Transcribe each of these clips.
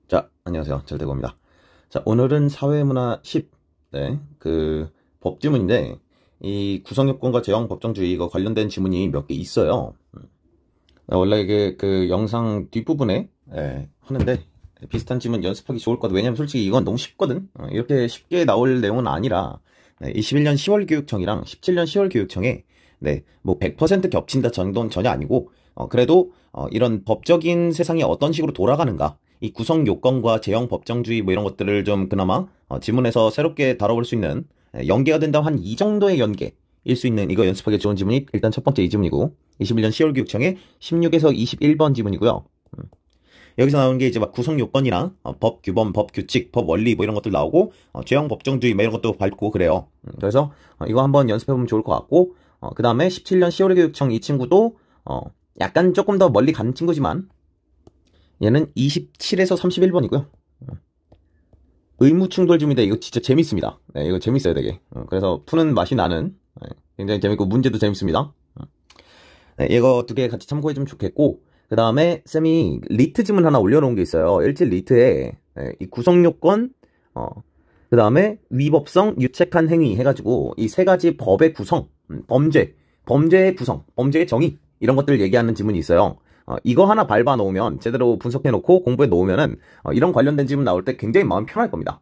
자, 안녕하세요. 잘되고입니다. 자, 오늘은 사회문화 10, 네, 법지문인데, 이 구성요건과 제형 법정주의 이거 관련된 지문이 몇 개 있어요. 원래 이게 영상 뒷부분에, 하는데, 비슷한 지문 연습하기 좋을 것 같아. 왜냐면 솔직히 이건 너무 쉽거든? 이렇게 쉽게 나올 내용은 아니라, 21년 10월 교육청이랑 17년 10월 교육청에, 뭐 100% 겹친다 정도는 전혀 아니고, 그래도, 이런 법적인 세상이 어떤 식으로 돌아가는가, 이 구성 요건과 제형 법정주의 뭐 이런 것들을 좀 그나마 지문에서 새롭게 다뤄볼 수 있는 연계가 된다면 한 이 정도의 연계일 수 있는 이거 연습하기 좋은 지문이 일단 첫 번째 이 지문이고 21년 10월 교육청의 16에서 21번 지문이고요. 여기서 나오는 게 이제 막 구성 요건이나 법 규범, 법 규칙, 법 원리 뭐 이런 것들 나오고 제형 법정주의 뭐 이런 것도 밟고 그래요. 그래서 이거 한번 연습해보면 좋을 것 같고 그 다음에 17년 10월 교육청 이 친구도 약간 조금 더 멀리 가는 친구지만 얘는 27에서 31번이고요. 의무충돌 지문인데 이거 진짜 재밌습니다. 네, 이거 재밌어요 되게. 그래서 푸는 맛이 나는 굉장히 재밌고 문제도 재밌습니다. 네, 이거 두 개 같이 참고해주면 좋겠고 그 다음에 쌤이 리트 지문 하나 올려놓은 게 있어요. 일질 리트에 이 구성요건 그 다음에 위법성, 유책한 행위 해가지고 이 세 가지 법의 구성, 범죄의 구성, 범죄의 정의 이런 것들을 얘기하는 지문이 있어요. 이거 하나 밟아 놓으면 제대로 분석해 놓고 공부해 놓으면은 이런 관련된 지문 나올 때 굉장히 마음 편할 겁니다.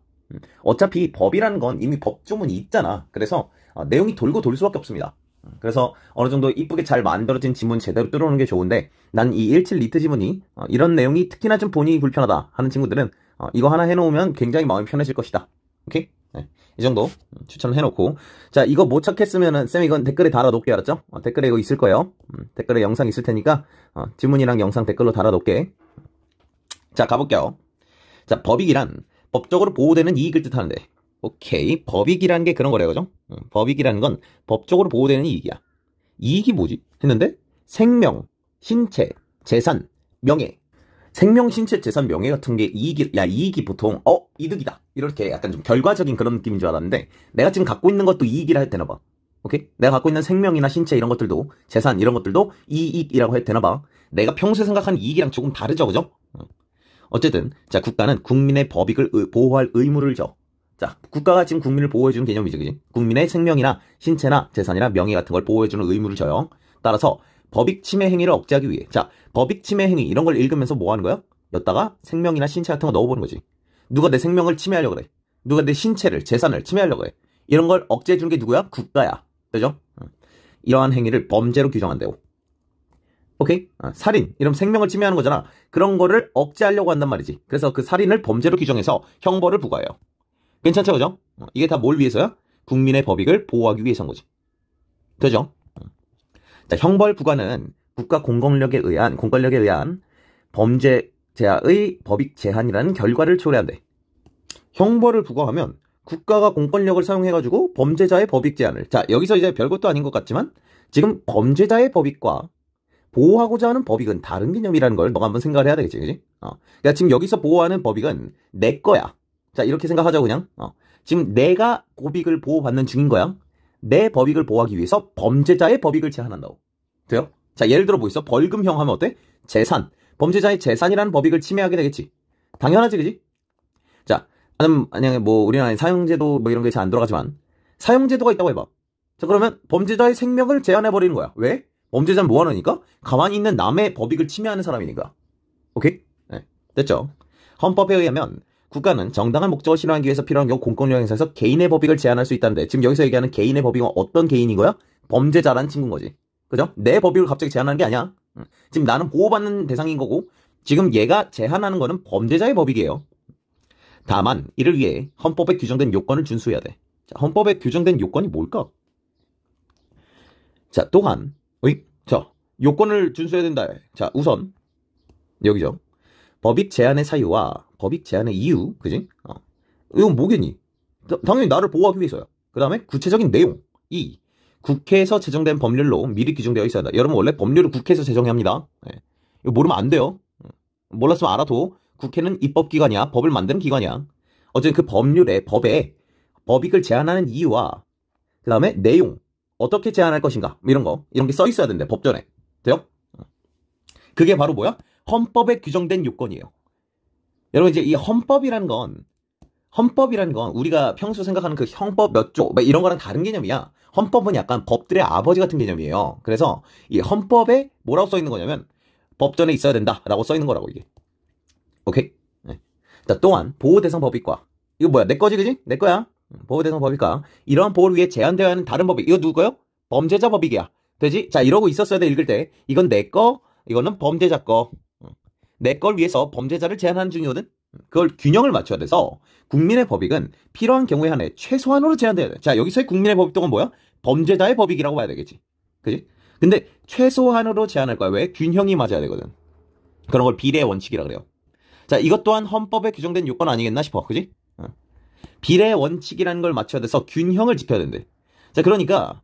어차피 법이라는 건 이미 법조문이 있잖아. 그래서 내용이 돌고 돌 수밖에 없습니다. 그래서 어느 정도 이쁘게 잘 만들어진 지문 제대로 뚫어놓는 게 좋은데 난 이 17 리트 지문이 이런 내용이 특히나 좀 본인이 불편하다 하는 친구들은 이거 하나 해놓으면 굉장히 마음이 편해질 것이다. 오케이? 네, 이 정도 추천을 해놓고 자 이거 못 찾겠으면은 쌤 이건 댓글에 달아놓을게 알았죠? 댓글에 이거 있을 거예요. 댓글에 영상 있을 테니까 지문이랑 영상 댓글로 달아놓을게. 자 가볼게요. 자 법익이란 법적으로 보호되는 이익을 뜻하는데 오케이 법익이라는 게 그런 거래요 그죠? 법익이라는 건 법적으로 보호되는 이익이야. 이익이 뭐지? 했는데 생명, 신체, 재산, 명예 생명, 신체, 재산, 명예 같은 게 이익이 보통, 이득이다. 이렇게 약간 좀 결과적인 그런 느낌인 줄 알았는데, 내가 지금 갖고 있는 것도 이익이라 해도 되나봐. 오케이? 내가 갖고 있는 생명이나 신체 이런 것들도, 재산 이런 것들도 이익이라고 해도 되나봐. 내가 평소에 생각하는 이익이랑 조금 다르죠, 그죠? 어쨌든, 자, 국가는 국민의 법익을 보호할 의무를 져. 자, 국가가 지금 국민을 보호해주는 개념이죠, 그지? 국민의 생명이나 신체나 재산이나 명예 같은 걸 보호해주는 의무를 져요. 따라서, 법익 침해 행위를 억제하기 위해 자 법익 침해 행위 이런 걸 읽으면서 뭐 하는 거야? 여기다가 생명이나 신체 같은 거 넣어보는 거지. 누가 내 생명을 침해하려고 그래. 누가 내 신체를 재산을 침해하려고 그래. 이런 걸 억제해 주는 게 누구야? 국가야. 그죠? 이러한 행위를 범죄로 규정한대요. 오케이? 살인 이런 생명을 침해하는 거잖아. 그런 거를 억제하려고 한단 말이지. 그래서 그 살인을 범죄로 규정해서 형벌을 부과해요. 괜찮죠? 그죠? 이게 다 뭘 위해서야? 국민의 법익을 보호하기 위해서인 거지. 되죠? 자, 형벌 부과는 국가 공권력에 의한 범죄자의 법익 제한이라는 결과를 초래한대. 형벌을 부과하면 국가가 공권력을 사용해가지고 범죄자의 법익 제한을 자 여기서 이제 별것도 아닌 것 같지만 지금 범죄자의 법익과 보호하고자 하는 법익은 다른 개념이라는 걸 너가 한번 생각을 해야 되겠지, 그지? 그러니까 지금 여기서 보호하는 법익은 내 거야. 자 이렇게 생각하자고 그냥. 지금 내가 법익을 보호받는 중인 거야. 내 법익을 보호하기 위해서 범죄자의 법익을 제한한다고. 돼요? 자, 예를 들어 뭐 있어? 벌금형 하면 어때? 재산. 범죄자의 재산이라는 법익을 침해하게 되겠지. 당연하지, 그지? 자, 만약에 뭐 우리나라에 사형제도 뭐 이런 게 잘 안 들어가지만 사형제도가 있다고 해봐. 자, 그러면 범죄자의 생명을 제한해버리는 거야. 왜? 범죄자는 뭐 하느니까? 가만히 있는 남의 법익을 침해하는 사람이니까. 오케이? 네, 됐죠? 헌법에 의하면 국가는 정당한 목적을 실현하기 위해서 필요한 경우 공권력 행사에서 개인의 법익을 제한할 수 있다는데 지금 여기서 얘기하는 개인의 법익은 어떤 개인인 거야? 범죄자라는 친구인 거지. 그죠? 내 법익을 갑자기 제한하는 게 아니야. 지금 나는 보호받는 대상인 거고 지금 얘가 제한하는 거는 범죄자의 법익이에요. 다만 이를 위해 헌법에 규정된 요건을 준수해야 돼. 자, 헌법에 규정된 요건이 뭘까? 자, 또한 요건을 준수해야 된다. 자, 우선 여기죠. 법익 제한의 사유와 법익 제한의 이유, 그지? 이건 뭐겠니? 당연히 나를 보호하기 위해서야. 그 다음에 구체적인 내용, 국회에서 제정된 법률로 미리 규정되어 있어야 한다. 여러분 원래 법률을 국회에서 제정해야 합니다. 이거 모르면 안 돼요. 몰랐으면 알아도 국회는 입법기관이야. 법을 만드는 기관이야. 어쨌든 그 법에 법익을 제한하는 이유와 그 다음에 내용, 어떻게 제한할 것인가 이런 게 써 있어야 된대. 법전에. 돼요? 그게 바로 뭐야? 헌법에 규정된 요건이에요. 여러분 이제 이 헌법이란 건 우리가 평소 생각하는 그 형법 몇 조 이런 거랑 다른 개념이야. 헌법은 약간 법들의 아버지 같은 개념이에요. 그래서 이 헌법에 뭐라고 써 있는 거냐면 법전에 있어야 된다라고 써 있는 거라고 이게. 오케이? 네. 자, 또한 보호대상 법익과 이거 뭐야? 내 거지, 그지? 내 거야. 보호대상 법익과 이러한 보호를 위해 제한되어야 하는 다른 법익. 이거 누구요? 범죄자 법익이야. 되지? 자, 이러고 있었어야 돼 읽을 때. 이건 내 거, 이거는 범죄자 거. 내 걸 위해서 범죄자를 제한하는 중이거든. 그걸 균형을 맞춰야 돼서 국민의 법익은 필요한 경우에 한해 최소한으로 제한돼야 돼. 자, 여기서의 국민의 법익은 뭐야? 범죄자의 법익이라고 봐야 되겠지. 그지? 근데 최소한으로 제한할 거야. 왜? 균형이 맞아야 되거든. 그런 걸 비례의 원칙이라 그래요. 자, 이것 또한 헌법에 규정된 요건 아니겠나 싶어. 그지? 비례의 원칙이라는 걸 맞춰야 돼서 균형을 지켜야 된대. 자, 그러니까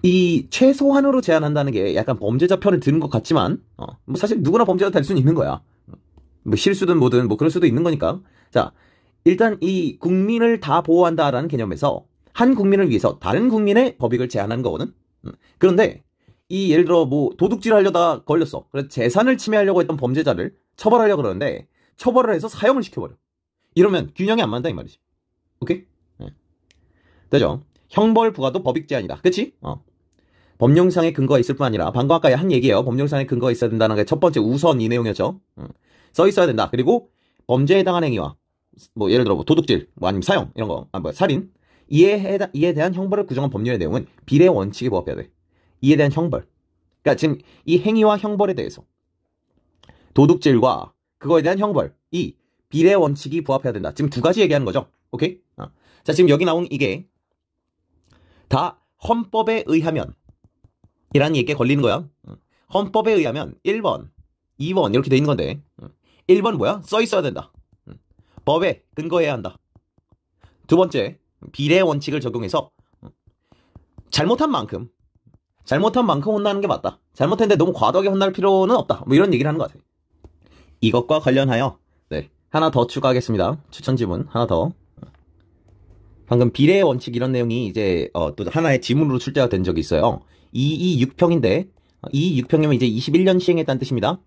이 최소한으로 제한한다는 게 약간 범죄자 편을 드는 것 같지만 뭐 사실 누구나 범죄가 될 수는 있는 거야. 뭐 실수든 뭐든 뭐 그럴 수도 있는 거니까. 자, 일단 이 국민을 다 보호한다라는 개념에서 한 국민을 위해서 다른 국민의 법익을 제한하는 거거든. 그런데 이 예를 들어 뭐 도둑질 하려다 걸렸어. 그래서 재산을 침해하려고 했던 범죄자를 처벌하려고 그러는데 처벌을 해서 사형을 시켜버려. 이러면 균형이 안 맞는다 이 말이지. 오케이? 네. 되죠? 형벌 부과도 법익 제한이다. 그치? 법령상의 근거가 있을 뿐 아니라 방금 아까 한 얘기예요. 법령상의 근거가 있어야 된다는 게 첫 번째 우선 이 내용이었죠. 써 있어야 된다. 그리고 범죄에 해당한 행위와 뭐 예를 들어 뭐 도둑질, 뭐 아니면 사형 이런 거, 살인 이에 대한 형벌을 규정한 법률의 내용은 비례 원칙에 부합해야 돼. 이에 대한 형벌. 그러니까 지금 이 행위와 형벌에 대해서 도둑질과 그거에 대한 형벌 이 비례 원칙이 부합해야 된다. 지금 두 가지 얘기하는 거죠. 오케이? 자, 지금 여기 나온 이게 다 헌법에 의하면 이라는 얘기에 걸리는 거야. 헌법에 의하면 1번, 2번 이렇게 돼 있는 건데 1번 뭐야? 써 있어야 된다. 법에 근거해야 한다. 두 번째, 비례 원칙을 적용해서 잘못한 만큼 혼나는 게 맞다. 잘못했는데 너무 과도하게 혼날 필요는 없다. 뭐 이런 얘기를 하는 것 같아. 이것과 관련하여 네, 하나 더 추가하겠습니다. 추천 지문 하나 더. 방금 비례 원칙 이런 내용이 이제 또 하나의 지문으로 출제가 된 적이 있어요. 226평인데 226평이면 이제 21년 시행했다는 뜻입니다.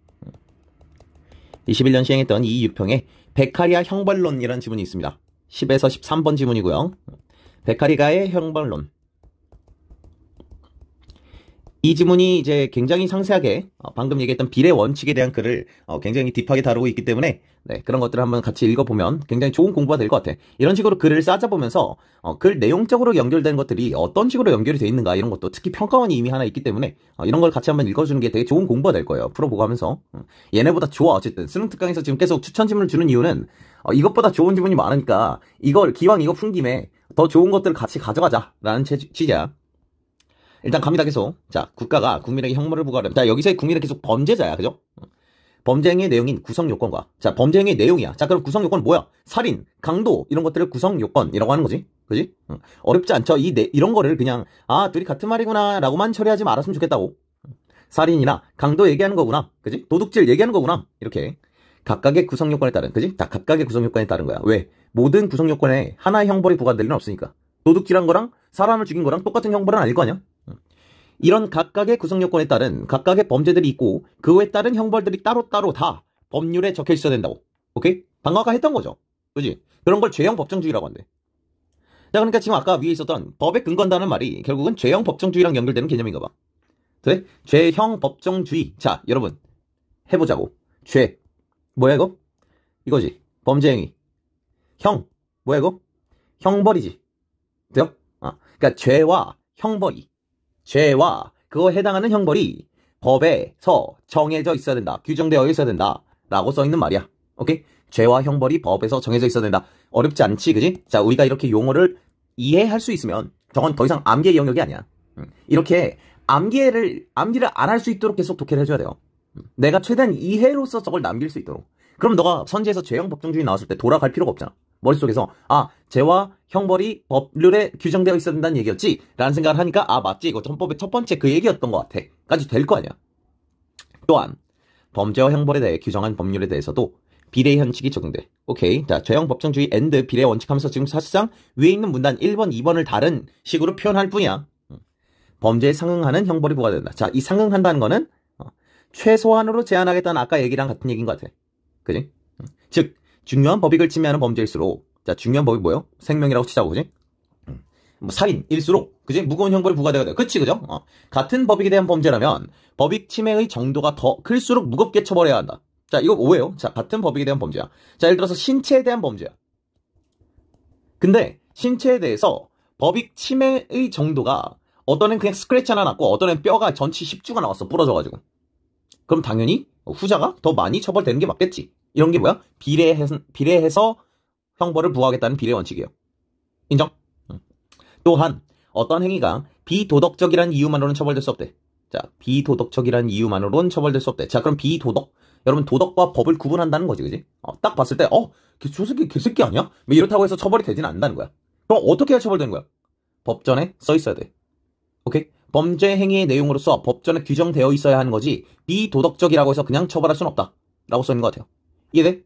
21년 시행했던 226평에 베카리아 형벌론이라는 지문이 있습니다. 10에서 13번 지문이고요. 베카리가의 형벌론. 이 지문이 이제 굉장히 상세하게 방금 얘기했던 비례 원칙에 대한 글을 굉장히 딥하게 다루고 있기 때문에 네, 그런 것들을 한번 같이 읽어보면 굉장히 좋은 공부가 될 것 같아. 이런 식으로 글을 싸잡으면서 글 내용적으로 연결된 것들이 어떤 식으로 연결이 돼 있는가 이런 것도 특히 평가원이 이미 하나 있기 때문에 이런 걸 같이 한번 읽어주는 게 되게 좋은 공부가 될 거예요. 풀어보고 하면서 얘네보다 좋아. 어쨌든 수능 특강에서 지금 계속 추천 지문을 주는 이유는 이것보다 좋은 지문이 많으니까 이걸 기왕 이거 푼 김에 더 좋은 것들을 같이 가져가자라는 취지야. 일단 갑니다. 계속. 자, 국가가 국민에게 형벌을 부과하려면 자, 여기서의 국민은 계속 범죄자야. 그죠? 범죄 행위의 내용인 구성 요건과 자, 범죄 행위의 내용이야. 자, 그럼 구성 요건은 뭐야? 살인, 강도 이런 것들을 구성 요건이라고 하는 거지. 그지? 어렵지 않죠? 이런 거를 그냥 둘이 같은 말이구나 라고만 처리하지 말았으면 좋겠다고. 살인이나 강도 얘기하는 거구나. 그지? 도둑질 얘기하는 거구나. 이렇게 각각의 구성 요건에 따른 그지? 다 각각의 구성 요건에 따른 거야. 왜? 모든 구성 요건에 하나의 형벌이 부과될 리는 없으니까. 도둑질한 거랑 사람을 죽인 거랑 똑같은 형벌은 아닐 거 아니야? 이런 각각의 구성 요건에 따른 각각의 범죄들이 있고 그에 따른 형벌들이 따로따로 다 법률에 적혀 있어야 된다고. 오케이? 방금 아까 했던 거죠. 그지? 그런 걸 죄형 법정주의라고 한대. 자, 그러니까 지금 아까 위에 있었던 법에 근거한다는 말이 결국은 죄형 법정주의랑 연결되는 개념인가 봐. 돼? 죄형 법정주의. 자, 여러분 해보자고. 죄 뭐야 이거? 이거지. 범죄행위. 형 뭐야 이거? 형벌이지. 돼요? 그러니까 죄와 형벌이 죄와 그거 해당하는 형벌이 법에서 정해져 있어야 된다. 규정되어 있어야 된다. 라고 써 있는 말이야. 오케이? 죄와 형벌이 법에서 정해져 있어야 된다. 어렵지 않지, 그지? 자, 우리가 이렇게 용어를 이해할 수 있으면 저건 더 이상 암기의 영역이 아니야. 이렇게 암기를 안 할 수 있도록 계속 독해를 해줘야 돼요. 내가 최대한 이해로서 저걸 남길 수 있도록. 그럼 너가 선지에서 죄형 법정주의 나왔을 때 돌아갈 필요가 없잖아. 머릿속에서 죄와 형벌이 법률에 규정되어 있어야 된다는 얘기였지 라는 생각을 하니까 맞지 이거 헌법의 첫 번째 그 얘기였던 것 같아 까지 될 거 아니야. 또한 범죄와 형벌에 대해 규정한 법률에 대해서도 비례 현칙이 적용돼. 오케이. 자, 죄형 법정주의 and 비례 원칙 하면서 지금 사실상 위에 있는 문단 1번 2번을 다른 식으로 표현할 뿐이야. 범죄에 상응하는 형벌이 부과된다. 자, 이 상응한다는 거는 최소한으로 제한하겠다는 아까 얘기랑 같은 얘기인 것 같아. 그지? 즉 중요한 법익을 침해하는 범죄일수록, 자 중요한 법이 뭐예요? 생명이라고 치자고, 그지? 뭐 살인일수록, 그지? 무거운 형벌이 부과되어야 돼. 그치, 그죠? 같은 법익에 대한 범죄라면 법익 침해의 정도가 더 클수록 무겁게 처벌해야 한다. 자, 이거 오해요. 자, 같은 법익에 대한 범죄야. 자, 예를 들어서 신체에 대한 범죄야. 근데 신체에 대해서 법익 침해의 정도가, 어떤 애는 그냥 스크래치 하나 났고 어떤 애는 뼈가 전치 10주가 나왔어, 부러져가지고. 그럼 당연히 후자가 더 많이 처벌되는 게 맞겠지. 이런 게 뭐야? 비례해서 형벌을 부과하겠다는 비례 원칙이에요. 인정? 또한 어떤 행위가 비도덕적이라는 이유만으로는 처벌될 수 없대. 자, 비도덕적이라는 이유만으로는 처벌될 수 없대. 자, 그럼 비도덕, 여러분 도덕과 법을 구분한다는 거지, 그지? 딱 봤을 때 저 새끼 개새끼 아니야? 뭐 이렇다고 해서 처벌이 되지는 않는다는 거야. 그럼 어떻게 해야 처벌되는 거야? 법전에 써 있어야 돼. 오케이? 범죄 행위의 내용으로서 법전에 규정되어 있어야 하는 거지, 비도덕적이라고 해서 그냥 처벌할 수는 없다 라고 써 있는 것 같아요. 이해돼?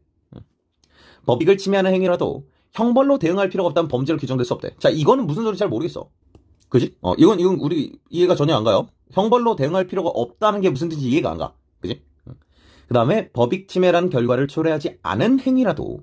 법익을 침해하는 행위라도 형벌로 대응할 필요가 없다는 범죄로 규정될 수 없대. 자, 이거는 무슨 소리인지 잘 모르겠어. 그지? 이건 우리 이해가 전혀 안 가요. 형벌로 대응할 필요가 없다는 게 무슨 뜻인지 이해가 안 가. 그지? 그 다음에 법익 침해라는 결과를 초래하지 않은 행위라도,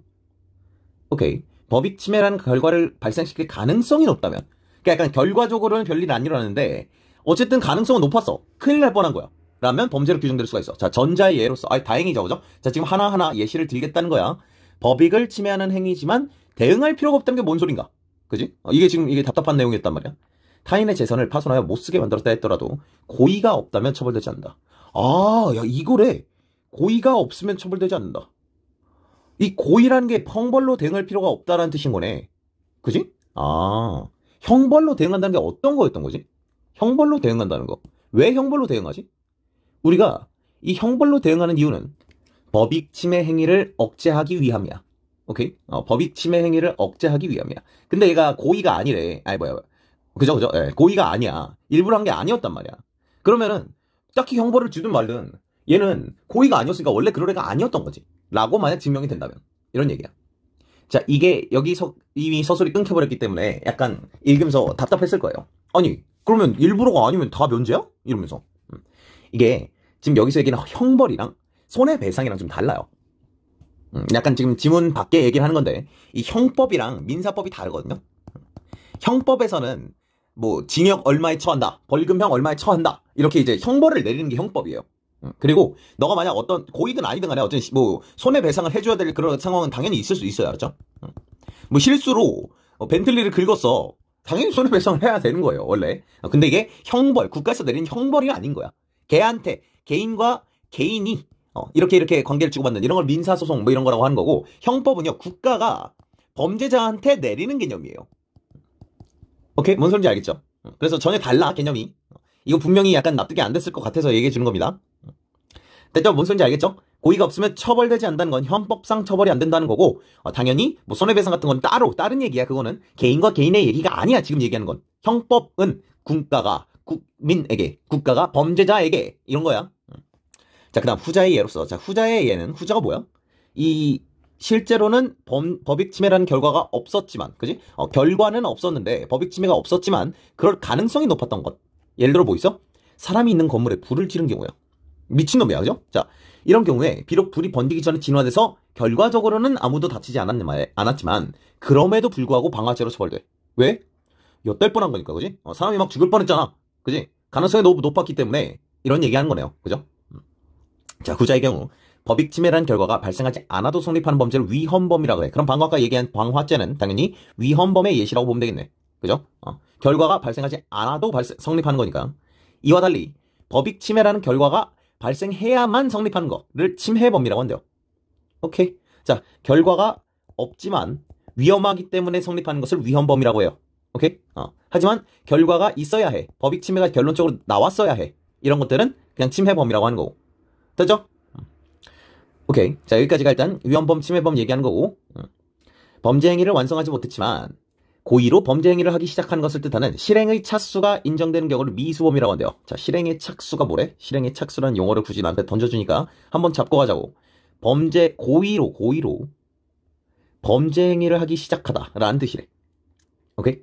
오케이, 법익 침해라는 결과를 발생시킬 가능성이 높다면, 그러니까 약간 결과적으로는 별일 안 일어나는데 어쨌든 가능성은 높았어. 큰일 날 뻔한 거야. 라면 범죄로 규정될 수가 있어. 자, 전자의 예로서, 다행이죠, 그죠? 자, 지금 하나하나 예시를 들겠다는 거야. 법익을 침해하는 행위지만 대응할 필요가 없다는 게 뭔 소린가? 그지? 이게 답답한 내용이었단 말이야. 타인의 재산을 파손하여 못쓰게 만들었다 했더라도 고의가 없다면 처벌되지 않는다. 야, 이거래. 고의가 없으면 처벌되지 않는다. 이 고의라는 게 형벌로 대응할 필요가 없다라는 뜻인 거네. 그지? 형벌로 대응한다는 게 어떤 거였던 거지? 형벌로 대응한다는 거. 왜 형벌로 대응하지? 우리가 이 형벌로 대응하는 이유는 법익 침해 행위를 억제하기 위함이야. 오케이? 법익 침해 행위를 억제하기 위함이야. 근데 얘가 고의가 아니래. 그죠? 예, 고의가 아니야. 일부러 한 게 아니었단 말이야. 그러면은 딱히 형벌을 주든 말든 얘는 고의가 아니었으니까 원래 그럴 애가 아니었던 거지. 라고 만약 증명이 된다면. 이런 얘기야. 자, 이게 여기서 이미 서술이 끊겨버렸기 때문에 약간 읽으면서 답답했을 거예요. 아니, 그러면 일부러가 아니면 다 면제야? 이러면서. 이게 지금 여기서 얘기는 형벌이랑 손해배상이랑 좀 달라요. 약간 지금 지문 밖에 얘기를 하는 건데, 이 형법이랑 민사법이 다르거든요. 형법에서는 뭐 징역 얼마에 처한다, 벌금형 얼마에 처한다, 이렇게 이제 형벌을 내리는 게 형법이에요. 그리고 너가 만약 어떤 고의든 아니든 간에 어떤 뭐 손해배상을 해줘야 될 그런 상황은 당연히 있을 수 있어요. 알죠? 뭐 실수로 벤틀리를 긁었어. 당연히 손해배상을 해야 되는 거예요, 원래. 근데 이게 형벌, 국가에서 내린 형벌이 아닌 거야. 걔한테, 개인과 개인이 이렇게 관계를 주고받는 이런 걸 민사소송 뭐 이런 거라고 하는 거고, 형법은요, 국가가 범죄자한테 내리는 개념이에요. 오케이? 뭔 소린지 알겠죠? 그래서 전혀 달라, 개념이. 이거 분명히 약간 납득이 안 됐을 것 같아서 얘기해 주는 겁니다. 됐죠? 뭔 소린지 알겠죠? 고의가 없으면 처벌되지 않는다는 건 형법상 처벌이 안 된다는 거고, 당연히 뭐 손해배상 같은 건 다른 얘기야. 그거는 개인과 개인의 얘기가 아니야. 지금 얘기하는 건 형법은 국가가 국민에게, 국가가 범죄자에게, 이런 거야. 자, 그 다음 후자의 예로서. 자, 후자의 예는, 후자가 뭐야? 실제로는 법익 침해라는 결과가 없었지만, 그지? 결과는 없었는데 법익 침해가 없었지만 그럴 가능성이 높았던 것. 예를 들어 뭐 있어? 사람이 있는 건물에 불을 지른 경우야. 미친놈이야, 그죠? 자, 이런 경우에 비록 불이 번지기 전에 진화돼서 결과적으로는 아무도 다치지 않았지만 그럼에도 불구하고 방화죄로 처벌돼. 왜? 엿될 뻔한 거니까, 그지? 사람이 막 죽을 뻔했잖아, 그지? 가능성이 너무 높았기 때문에 이런 얘기하는 거네요, 그죠? 자, 후자의 경우 법익 침해라는 결과가 발생하지 않아도 성립하는 범죄를 위헌범이라고 해. 그럼 방금 아까 얘기한 방화죄는 당연히 위헌범의 예시라고 보면 되겠네, 그죠? 결과가 발생하지 않아도 성립하는 거니까. 이와 달리 법익 침해라는 결과가 발생해야만 성립하는 거를 침해범이라고 한대요. 오케이? 자, 결과가 없지만 위험하기 때문에 성립하는 것을 위헌범이라고 해요. 오케이? 하지만 결과가 있어야 해. 법익 침해가 결론적으로 나왔어야 해. 이런 것들은 그냥 침해범이라고 하는 거고. 됐죠? 오케이. 자, 여기까지가 일단 위헌범, 침해범 얘기하는 거고, 범죄 행위를 완성하지 못했지만 고의로 범죄 행위를 하기 시작한 것을 뜻하는 실행의 착수가 인정되는 경우를 미수범이라고 한대요. 자, 실행의 착수가 뭐래? 실행의 착수라는 용어를 굳이 나한테 던져주니까 한번 잡고 가자고. 고의로 범죄 행위를 하기 시작하다 라는 뜻이래. 오케이?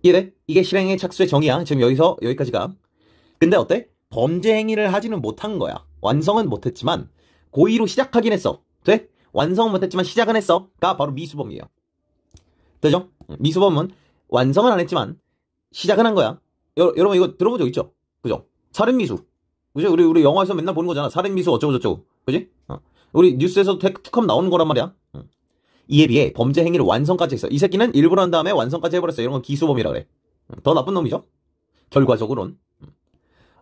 이해돼? 이게 실행의 착수의 정의야. 지금 여기까지가. 근데 어때? 범죄 행위를 하지는 못한 거야. 완성은 못했지만 고의로 시작하긴 했어. 돼? 완성은 못했지만 시작은 했어가 바로 미수범이에요. 되죠? 미수범은 완성은 안 했지만 시작은 한 거야. 여러분 이거 들어본 적 있죠? 그죠? 살인미수. 그죠? 우리 영화에서 맨날 보는 거잖아. 살인미수 어쩌고저쩌고. 그지? 우리 뉴스에서도 툭하면 나오는 거란 말이야. 이에 비해 범죄 행위를 완성까지 했어. 이 새끼는 일부러 한 다음에 완성까지 해버렸어. 이런 건 기수범이라 그래. 더 나쁜 놈이죠? 결과적으로는.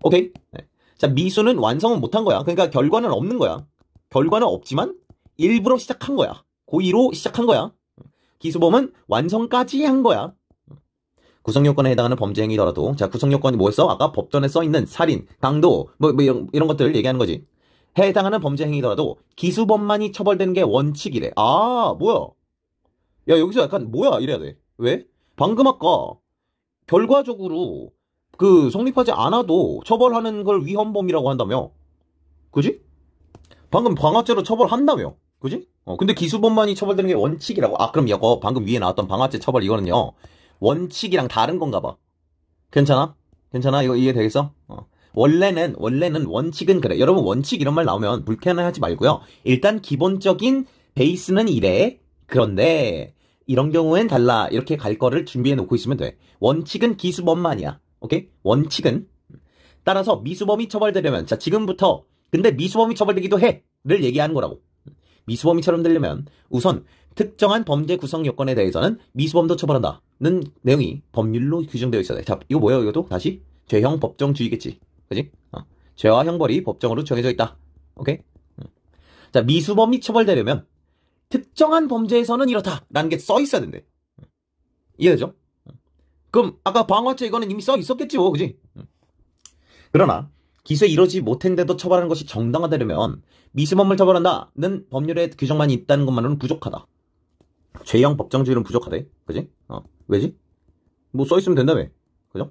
오케이? 네. 자, 미수는 완성은 못한 거야. 그러니까 결과는 없는 거야. 결과는 없지만 일부러 시작한 거야. 고의로 시작한 거야. 기수범은 완성까지 한 거야. 구성요건에 해당하는 범죄 행위더라도, 자, 구성요건이 뭐였어? 아까 법전에 써있는 살인, 강도, 이런 것들 얘기하는 거지. 해당하는 범죄 행위더라도 기수범만이 처벌되는 게 원칙이래. 아, 뭐야? 야, 여기서 약간 뭐야? 이래야 돼. 왜? 방금 아까 결과적으로 성립하지 않아도 처벌하는 걸 위헌범이라고 한다며. 그지? 방금 방화죄로 처벌한다며. 그지? 근데 기수범만이 처벌되는 게 원칙이라고. 아, 그럼 이거 방금 위에 나왔던 방화죄 처벌 이거는요. 원칙이랑 다른 건가 봐. 괜찮아? 괜찮아? 이거 이해되겠어? 원래는 원칙은 그래. 여러분 원칙 이런 말 나오면 불쾌해하지 말고요. 일단 기본적인 베이스는 이래. 그런데 이런 경우엔 달라. 이렇게 갈 거를 준비해 놓고 있으면 돼. 원칙은 기수범만이야. 오케이? 원칙은. 따라서 미수범이 처벌되려면, 자, 지금부터 근데 미수범이 처벌되기도 해를 얘기하는 거라고. 미수범이 처벌되려면 우선 특정한 범죄 구성 요건에 대해서는 미수범도 처벌한다는 내용이 법률로 규정되어 있어야 돼. 자, 이거 뭐야 이것도? 다시 죄형 법정주의겠지. 그지? 죄와 형벌이 법정으로 정해져 있다. 오케이? 자, 미수범이 처벌되려면 특정한 범죄에서는 이렇다라는 게 써 있어야 된대. 이해되죠? 그럼 아까 방화죄 이거는 이미 써 있었겠지 뭐. 그지? 그러나 기소에 이루어지지 못했는데도 처벌하는 것이 정당화되려면 미수범을 처벌한다는 법률의 규정만 있다는 것만으로는 부족하다. 죄형 법정주의는 부족하대. 그지? 왜지? 뭐 써있으면 된다며. 그죠?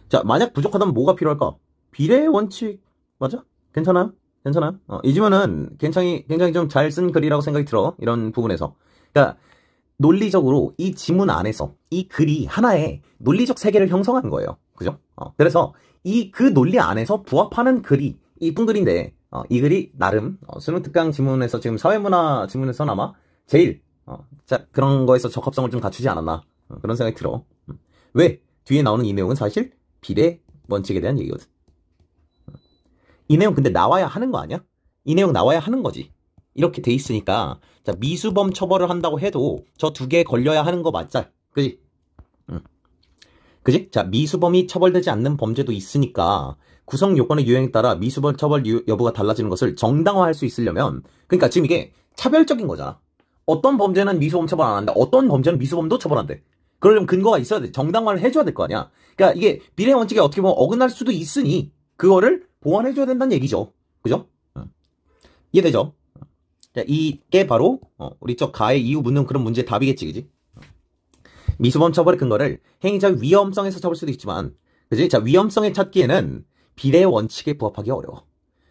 자, 만약 부족하다면 뭐가 필요할까? 비례 원칙, 맞아? 괜찮아요? 괜찮아요? 이지면은 굉장히 좀 잘 쓴 글이라고 생각이 들어. 이런 부분에서. 그러니까, 논리적으로 이 지문 안에서 이 글이 하나의 논리적 세계를 형성하는 거예요. 그죠? 그래서 그 논리 안에서 부합하는 글이 이쁜 글인데, 이 글이 나름, 수능 특강 지문에서 지금 사회문화 지문에서는 아마 제일, 자, 그런 거에서 적합성을 좀 갖추지 않았나. 그런 생각이 들어. 왜? 뒤에 나오는 이 내용은 사실 비례 원칙에 대한 얘기거든. 이 내용 근데 나와야 하는 거 아니야? 이 내용 나와야 하는 거지. 이렇게 돼 있으니까, 자, 미수범 처벌을 한다고 해도 저 두 개 걸려야 하는 거 맞자. 그지? 그지? 자, 미수범이 처벌되지 않는 범죄도 있으니까 구성 요건의 유형에 따라 미수범 처벌 여부가 달라지는 것을 정당화할 수 있으려면, 그러니까 지금 이게 차별적인 거잖아. 어떤 범죄는 미수범 처벌 안 한다. 어떤 범죄는 미수범도 처벌한대. 그러려면 근거가 있어야 돼. 정당화를 해줘야 될 거 아니야. 그러니까 이게 비례 원칙에 어떻게 보면 어긋날 수도 있으니 그거를 보완해줘야 된다는 얘기죠. 그죠? 이해되죠? 자, 이게 바로 우리 저 가해 이유 묻는 그런 문제의 답이겠지, 그지? 미수범 처벌의 근거를 행위자의 위험성에서 잡을 수도 있지만, 그지? 자, 위험성에 찾기에는 비례 원칙에 부합하기 어려워.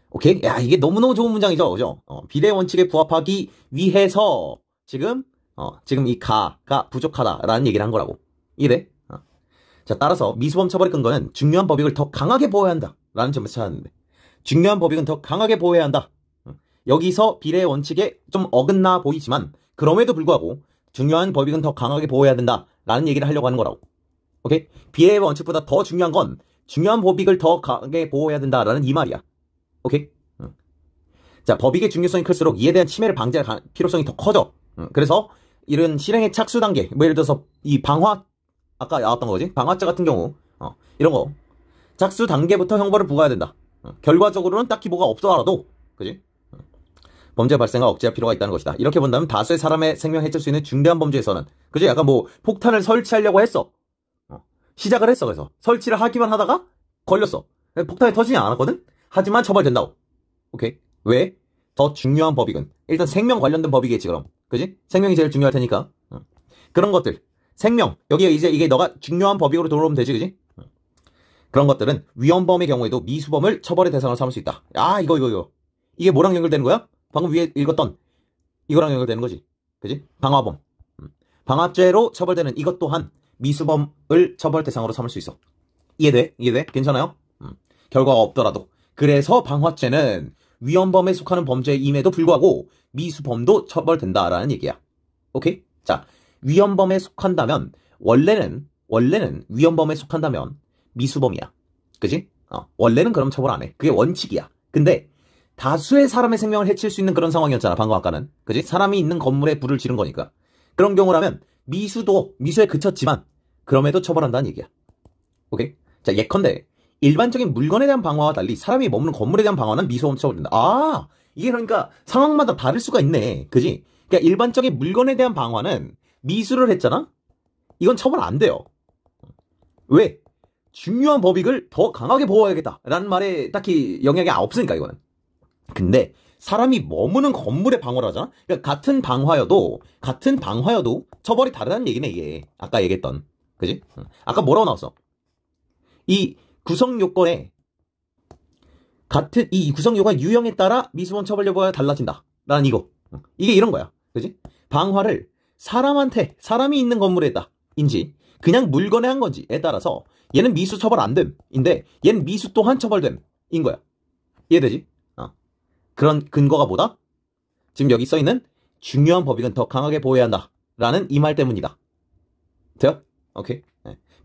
오케이? 야, 이게 너무너무 좋은 문장이죠, 그죠? 비례 원칙에 부합하기 위해서 지금 이 가가 부족하다라는 얘기를 한 거라고. 이해돼? 자, 따라서 미수범 처벌의 근거는 중요한 법익을 더 강하게 보호해야 한다라는 점에서 찾았는데, 중요한 법익은 더 강하게 보호해야 한다. 여기서 비례 원칙에 좀 어긋나 보이지만 그럼에도 불구하고 중요한 법익은 더 강하게 보호해야 된다라는 얘기를 하려고 하는 거라고. 오케이? 비례 원칙보다 더 중요한 건 중요한 법익을 더 강하게 보호해야 된다라는 이 말이야. 오케이? 자, 법익의 중요성이 클수록 이에 대한 침해를 방지할 필요성이 더 커져. 그래서 이런 실행의 착수 단계, 뭐 예를 들어서 이 아까 나왔던 거지? 방화죄 같은 경우 이런 거 착수 단계부터 형벌을 부과해야 된다. 결과적으로는 딱히 뭐가 없더라도, 그지? 범죄 발생과 억제할 필요가 있다는 것이다. 이렇게 본다면 다수의 사람의 생명 해칠 수 있는 중대한 범죄에서는, 그지? 약간 뭐 폭탄을 설치하려고 했어. 시작을 했어. 그래서 설치를 하기만 하다가 걸렸어. 폭탄이 터지지 않았거든? 하지만 처벌된다고. 오케이? 왜? 더 중요한 법익은 일단 생명 관련된 법이겠지, 그럼. 그지? 생명이 제일 중요할 테니까. 그런 것들. 생명. 여기에 이제 이게 너가 중요한 법익으로 들어오면 되지, 그지? 그런 것들은 위헌범의 경우에도 미수범을 처벌의 대상으로 삼을 수 있다. 아, 이거. 이게 뭐랑 연결되는 거야? 방금 위에 읽었던 이거랑 연결되는 거지. 그지? 방화범. 방화죄로 처벌되는 이것 또한 미수범을 처벌 대상으로 삼을 수 있어. 이해돼? 괜찮아요? 결과가 없더라도. 그래서 방화죄는 위헌범에 속하는 범죄임에도 불구하고 미수범도 처벌된다라는 얘기야. 오케이? 자, 위헌범에 속한다면 원래는 위헌범에 속한다면 미수범이야. 그지? 원래는 그럼 처벌 안 해. 그게 원칙이야. 근데 다수의 사람의 생명을 해칠 수 있는 그런 상황이었잖아, 방금 아까는. 그지? 사람이 있는 건물에 불을 지른 거니까. 그런 경우라면 미수에 그쳤지만 그럼에도 처벌한다는 얘기야. 오케이? 자, 예컨대 일반적인 물건에 대한 방화와 달리 사람이 머무는 건물에 대한 방화는 미수범 처벌된다. 아, 이게 그러니까 상황마다 다를 수가 있네. 그지? 그러니까 일반적인 물건에 대한 방화는 미수를 했잖아? 이건 처벌 안 돼요. 왜? 중요한 법익을 더 강하게 보호해야겠다라는 말에 딱히 영향이 없으니까, 이거는. 근데 사람이 머무는 건물에 방화를 하잖아? 그러니까 같은 방화여도 처벌이 다르다는 얘기네, 이게. 아까 얘기했던. 그지? 아까 뭐라고 나왔어? 이 구성 요건에 이 구성 요건 유형에 따라 미수범 처벌 여부가 달라진다. 라는 이거. 이게 이런 거야. 그지? 방화를 사람이 있는 건물에 했다. 인지 그냥 물건에 한 건지에 따라서 얘는 미수 처벌 안 됨인데 얘는 미수 또한 처벌됨인 거야. 이해되지? 그런 근거가 뭐다? 지금 여기 써있는 중요한 법익은 더 강하게 보호해야 한다 라는 이 말 때문이다. 돼요? 오케이.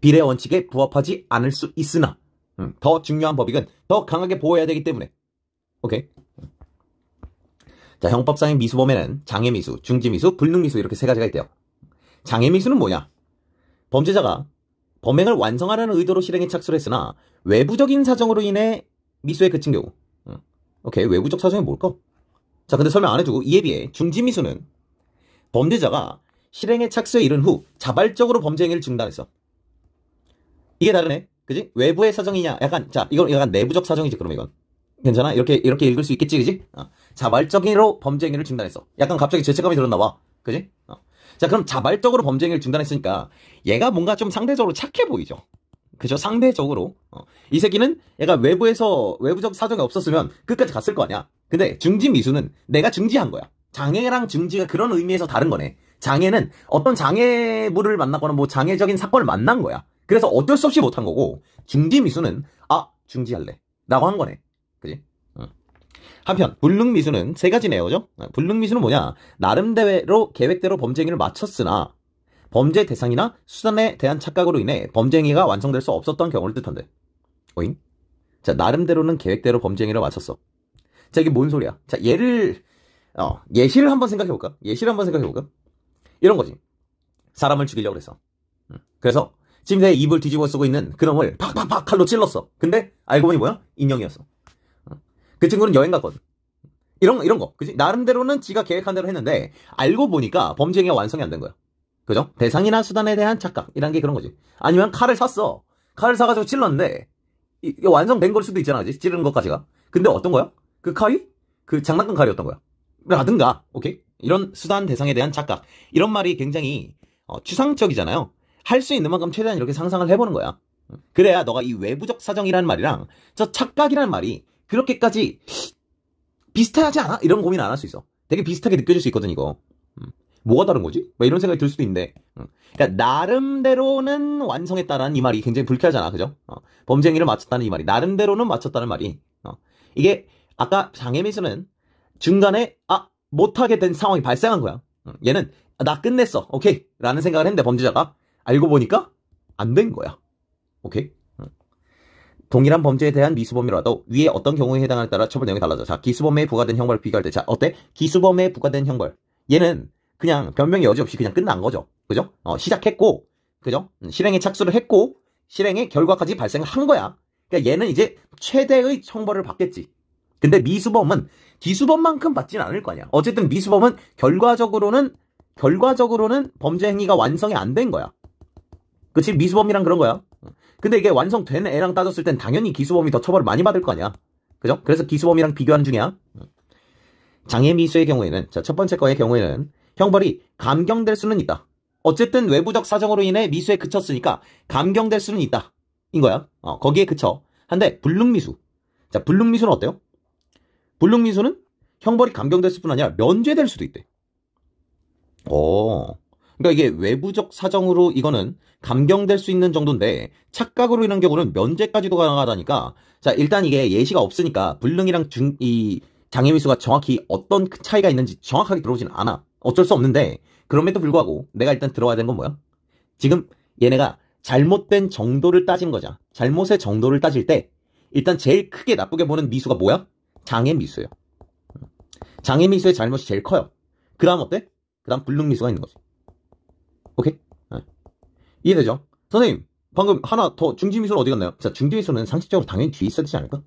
비례 원칙에 부합하지 않을 수 있으나 더 중요한 법익은 더 강하게 보호해야 되기 때문에. 오케이. 자, 형법상의 미수범에는 장애미수, 중지미수, 불능미수 이렇게 세 가지가 있대요. 장애미수는 뭐냐? 범죄자가 범행을 완성하려는 의도로 실행에 착수를 했으나 외부적인 사정으로 인해 미수에 그친 경우. 오케이, 외부적 사정이 뭘까? 자, 근데 설명 안 해주고 이에 비해 중지미수는 범죄자가 실행에 착수에 이른 후 자발적으로 범죄 행위를 중단했어. 이게 다르네. 그지? 외부의 사정이냐? 이건 약간 내부적 사정이지, 그럼 이건. 괜찮아? 이렇게 읽을 수 있겠지, 그지? 자발적으로 범죄 행위를 중단했어. 약간 갑자기 죄책감이 들었나 봐. 그지? 자, 그럼 자발적으로 범죄 행위를 중단했으니까 얘가 뭔가 좀 상대적으로 착해 보이죠. 그죠? 상대적으로. 이 새끼는 얘가 외부적 사정이 없었으면 끝까지 갔을 거 아니야. 근데 중지미수는 내가 중지한 거야. 장애랑 중지가 그런 의미에서 다른 거네. 장애는 어떤 장애물을 만나거나 뭐 장애적인 사건을 만난 거야. 그래서 어쩔 수 없이 못한 거고, 중지미수는 중지할래 라고 한 거네. 그지? 한편 불능미수는 세 가지네요. 그죠? 불능미수는 뭐냐? 나름대로 계획대로 범죄 행위를 마쳤으나 범죄 대상이나 수단에 대한 착각으로 인해 범죄 행위가 완성될 수 없었던 경우를 뜻한대. 오잉? 자, 나름대로는 계획대로 범죄 행위를 마쳤어. 자, 이게 뭔 소리야? 자, 예시를 한번 생각해볼까? 이런 거지. 사람을 죽이려고 그랬어. 그래서 침대에 입을 뒤집어 쓰고 있는 그놈을 팍팍팍 칼로 찔렀어. 근데 알고 보니 뭐야? 인형이었어. 그 친구는 여행 갔거든. 이런 거. 그지? 나름대로는 지가 계획한 대로 했는데 알고 보니까 범죄 행위가 완성이 안 된 거야. 그죠? 대상이나 수단에 대한 착각이란 게 그런 거지. 아니면 칼을 샀어. 칼을 사가지고 찔렀는데 이게 완성된 걸 수도 있잖아. 그지? 찌르는 것까지가. 근데 어떤 거야? 그 칼이? 그 장난감 칼이었던 거야. 라든가. 오케이? 이런 수단 대상에 대한 착각. 이런 말이 굉장히 추상적이잖아요. 할 수 있는 만큼 최대한 이렇게 상상을 해보는 거야. 그래야 너가 이 외부적 사정이라는 말이랑 저 착각이라는 말이 그렇게까지 비슷하지 않아? 이런 고민 안 할 수 있어. 되게 비슷하게 느껴질 수 있거든, 이거. 뭐가 다른 거지? 막 이런 생각이 들 수도 있는데. 그러니까 나름대로는 완성했다라는 이 말이 굉장히 불쾌하잖아. 그죠? 범죄 행위를 마쳤다는 이 말이. 나름대로는 마쳤다는 말이. 이게 아까 장애미수는 중간에 못하게 된 상황이 발생한 거야. 얘는 나 끝냈어. 오케이. 라는 생각을 했는데 범죄자가 알고 보니까 안 된 거야. 오케이? 동일한 범죄에 대한 미수범이라도 위에 어떤 경우에 해당하에 따라 처벌 내용이 달라져. 자, 기수범에 부과된 형벌을 비교할 때, 자, 어때? 기수범에 부과된 형벌. 얘는 그냥 변명의 여지 없이 그냥 끝난 거죠. 그죠? 시작했고, 그죠? 실행에 착수를 했고, 실행의 결과까지 발생을 한 거야. 그러니까 얘는 이제 최대의 형벌을 받겠지. 근데 미수범은 기수범만큼 받지는 않을 거 아니야. 어쨌든 미수범은 결과적으로는 범죄 행위가 완성이 안 된 거야. 그치? 미수범이란 그런 거야. 근데 이게 완성된 애랑 따졌을 땐 당연히 기수범이 더 처벌을 많이 받을 거 아니야. 그죠? 그래서 기수범이랑 비교하는 중이야. 장애미수의 경우에는, 자, 첫 번째 거의 경우에는 형벌이 감경될 수는 있다. 어쨌든 외부적 사정으로 인해 미수에 그쳤으니까 감경될 수는 있다. 인 거야. 거기에 그쳐. 한데 불능미수. 자, 불능미수는 어때요? 불능미수는 형벌이 감경될 수뿐 아니라 면죄될 수도 있대. 그러니까 이게 외부적 사정으로 이거는 감경될 수 있는 정도인데 착각으로 인한 경우는 면죄까지도 가능하다니까. 자, 일단 이게 예시가 없으니까 불능이랑 장애미수가 정확히 어떤 차이가 있는지 정확하게 들어오진 않아. 어쩔 수 없는데 그럼에도 불구하고 내가 일단 들어와야 되는 건 뭐야? 지금 얘네가 잘못된 정도를 따지는 거잖아. 잘못의 정도를 따질 때 일단 제일 크게 나쁘게 보는 미수가 뭐야? 장애미수예요. 장애미수의 잘못이 제일 커요. 그 다음 어때? 그 다음 불능미수가 있는 거지. 오케이? 네. 이해되죠? 선생님 방금 하나 더 중지미수는 어디 갔나요? 자, 중지미수는 상식적으로 당연히 뒤에 있어야 되지 않을까?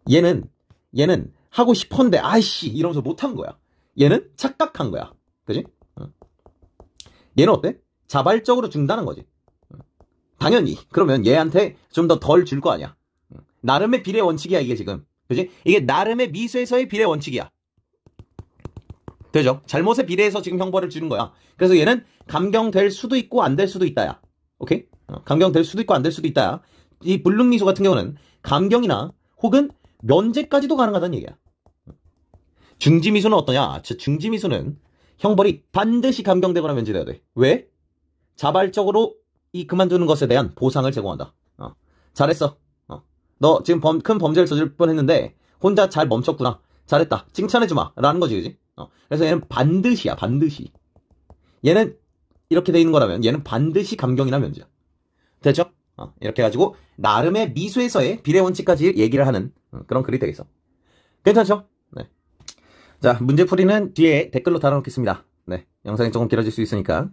얘는 하고 싶었는데 아이씨 이러면서 못한 거야. 얘는 착각한 거야. 그지? 얘는 어때? 자발적으로 준다는 거지. 당연히 그러면 얘한테 좀 더 덜 줄 거 아니야. 나름의 비례 원칙이야 이게 지금. 그지? 이게 나름의 미수에서의 비례 원칙이야. 되죠? 잘못에 비례해서 지금 형벌을 주는 거야. 그래서 얘는 감경될 수도 있고 안 될 수도 있다야. 오케이? 감경될 수도 있고 안 될 수도 있다야. 이 불능미수 같은 경우는 감경이나 혹은 면제까지도 가능하다는 얘기야. 중지미수는 어떠냐? 중지미수는 형벌이 반드시 감경되거나 면제돼야 돼. 왜? 자발적으로 이 그만두는 것에 대한 보상을 제공한다. 잘했어. 너 지금 큰 범죄를 저질 뻔했는데 혼자 잘 멈췄구나. 잘했다. 칭찬해주마. 라는 거지, 그지? 그래서 얘는 반드시야, 반드시. 얘는 이렇게 돼 있는 거라면 얘는 반드시 감경이나 면제야. 됐죠? 이렇게 해가지고 나름의 미수에서의 비례 원칙까지 얘기를 하는 그런 글이 되겠어. 괜찮죠? 네. 자, 문제풀이는 뒤에 댓글로 달아놓겠습니다. 네, 영상이 조금 길어질 수 있으니까